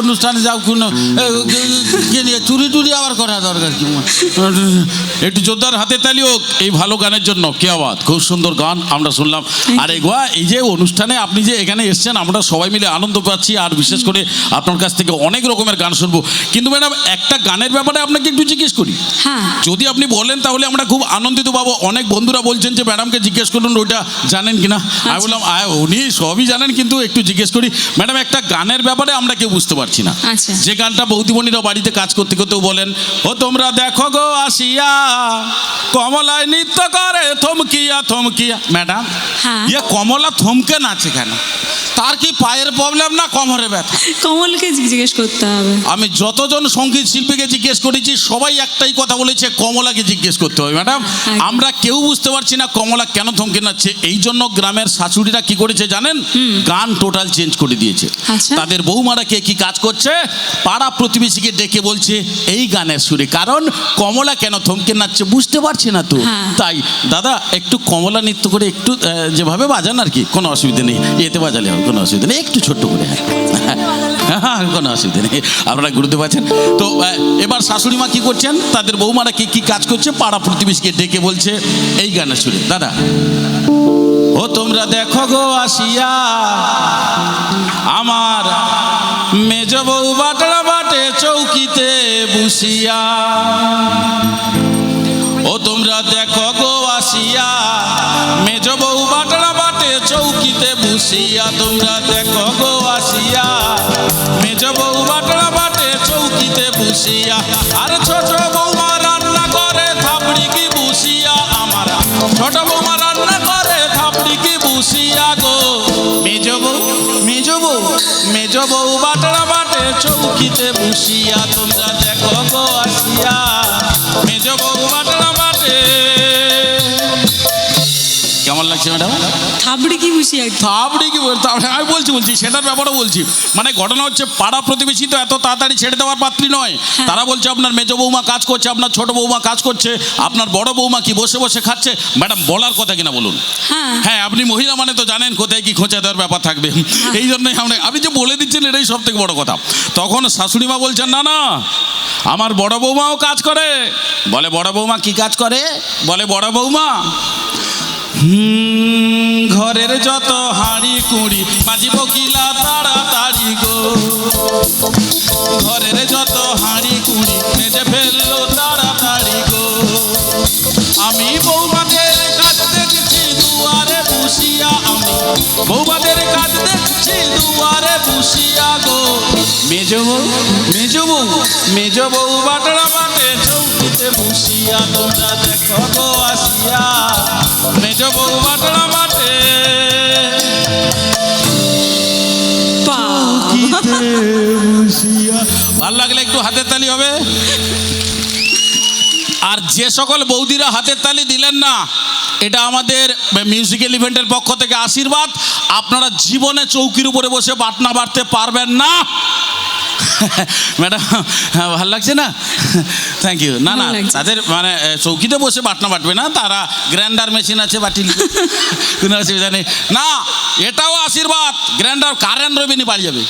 অনুষ্ঠানে যাও কোনো চুরি টুরি আবার করা দরকার কি? একটু জোরদার হাতে তালি হোক এই ভালো গানের জন্য। কে আওয়াজ, খুব সুন্দর গান আমরা শুনলাম। আর এগুয়া এই যে অনুষ্ঠানে আপনি যে এখানে এসছেন আমরা সবাই মিলে আনন্দ পাচ্ছি, আর বিশেষ করে আপনার কাছ থেকে অনেক রকমের গান শুনবো। কিন্তু ম্যাডাম একটা গানের ব্যাপারে আপনাকে একটু জিজ্ঞেস করি, যদি আপনি বলেন তাহলে আমরা খুব আনন্দিত পাবো। অনেক বন্ধুরা বলছেন যে ম্যাডামকে জিজ্ঞেস করুন ওইটা জানেন কিনা। আমি বললাম উনি সবই জানেন কিন্তু একটু জিজ্ঞেস করি। ম্যাডাম একটা গানের ব্যাপারে আমরা কেউ বুঝতে পারছি না, যে গানটা বৌদিমণিরা বাড়িতে কাজ করতে করতেও বলেন, ও তোমরা দেখো গো আসিয়া কমলায় নৃত্য করে থমকিয়া থমকিয়া। ম্যাডাম ইয়ে কমলা থমকে নাচে কেন? তার কি পায়ের প্রবলেম না কোমরে ব্যথা? কমলকে জিজ্ঞেস করতে হবে। আমি যতজন সঙ্গীত শিল্পীকে জিজ্ঞেস করেছি সবাই একটাই কথা বলেছে, কমলাকে জিজ্ঞেস করতে হবে। ম্যাডাম আমরা কেউ বুঝতে পারছি না কমলা কেন থমকে নাচছে। এই জন্য গ্রামের শাশুড়িরা কি করেছে জানেন? গান টোটাল চেঞ্জ করে দিয়েছে। তাদের বৌমারা কে কি কাজ করছে, পাড়া প্রতিবেশীকে ডেকে বলছে এই গানের সুরে, কারণ কমলা কেন থমকে নাচছে বুঝতে পারছে না তো। তাই দাদা একটু কমলা নৃত্য করে একটু যেভাবে বাজান আর কি, কোনো অসুবিধা নেই, এতে বাজালে হবে, কোনো অসুবিধা নেই, একটু ছোট্ট করে। হ্যাঁ কোনো অসুবিধা নেই, আপনারা গুরুত্ব পাচ্ছেন তো। এবার শাশুড়ি মা কি করছেন, তাদের বৌমারা কি কি কাজ করছে পাড়া প্রতিবেশীকে ডেকে বলছে এই গানের সুরে। দাদা ও তোমরা দেখো গো আসিয়া আমার মেজ বউ বাটলা বাটে চৌকিতে বসিয়া। ও তোমরা দেখো গো আসিয়া মেজ বউ বাটলা বাটে চৌকিতে বসিয়া। তোমরা দেখো গো আসিয়া মেজ বউ বাটলা বাটে চৌকিতে বসিয়া। আর ছোট বৌমা রান্না করে থাপড়ি কি বসিয়া। আমার ছোট বৌমা রান্না করে থাপড়ি কি বসিয়া গো। মেজ বউ মেজ বউ মেজ বউ বাটলা বাটে চৌকিতে বসিয়া। তোমরা দেখো গো আসিয়া মেজ বউ বাটলা বাটে। কেমন লাগছে ম্যাডাম? থাবড়ি কি বসিয়া? থাবড়ি কি আমি বলছি সেটার ব্যাপারে বলছি। মানে ঘটনা হচ্ছে পাড়া প্রতিবেশী তো এত তাড়াতাড়ি ছেড়ে দেওয়ার পাত্রী নয়। তারা বলছে আপনার মেজ বৌমা কাজ করছে, আপনার ছোট বৌমা কাজ করছে, আপনার বড় বৌমা কি বসে বসে খাচ্ছে। ম্যাডাম বলার কথা কিনা বলুন? হ্যাঁ আপনি মহিলা মানে তো জানেন কোথায় কি খোঁচা দেওয়ার ব্যাপার থাকবে। এই জন্যই আপনি যে বলে দিচ্ছেন এটাই সব থেকে বড় কথা। তখন শাশুড়ি মা বলছেন না না আমার বড় বৌমাও কাজ করে। বলে বড় বৌমা কি কাজ করে? বলে বড় বৌমা ঘরের যত হাঁড়ি কুড়ি মাঝি বকিলা তাড়াতাড়ি গো। ঘরের যত হাঁড়ি কুড়ি মেজে ফেললো তাড়াতাড়ি গো। আমি বৌমাদের কাজ দেখছি দুয়ারে বসিয়া। আমি বৌমাদের কাজ দেখছি দুয়ারে বসিয়া গো। মেজ বউ মেজ বউ মেজ বউ বাটলা বাটে চৌকিতে বসিয়া। তোমরা দেখো গো আসিয়া মেজ বউ বাটলা বাটে ভাল লাগলে একটু হাতের তালি হবে। আর যে সকল বৌদিরা হাতের তালি দিলেন না, এটা আমাদের মিউজিক্যাল ইভেন্টের পক্ষ থেকে আশীর্বাদ। আপনারা জীবনে চৌকির উপরে বসে বাটনা বাটতে পারবেন না। ম্যাডাম ভাল লাগছে না? Thank you. না না তাদের মানে চৌকিতে বসে বাটনা বাটবে না, তারা গ্রাইন্ডার মেশিন আছে বাটি, কোনো অসুবিধা নেই। না এটাও আশীর্বাদ, গ্রাইন্ডার কারেন্ট রবিনি বাড়ি যাবে।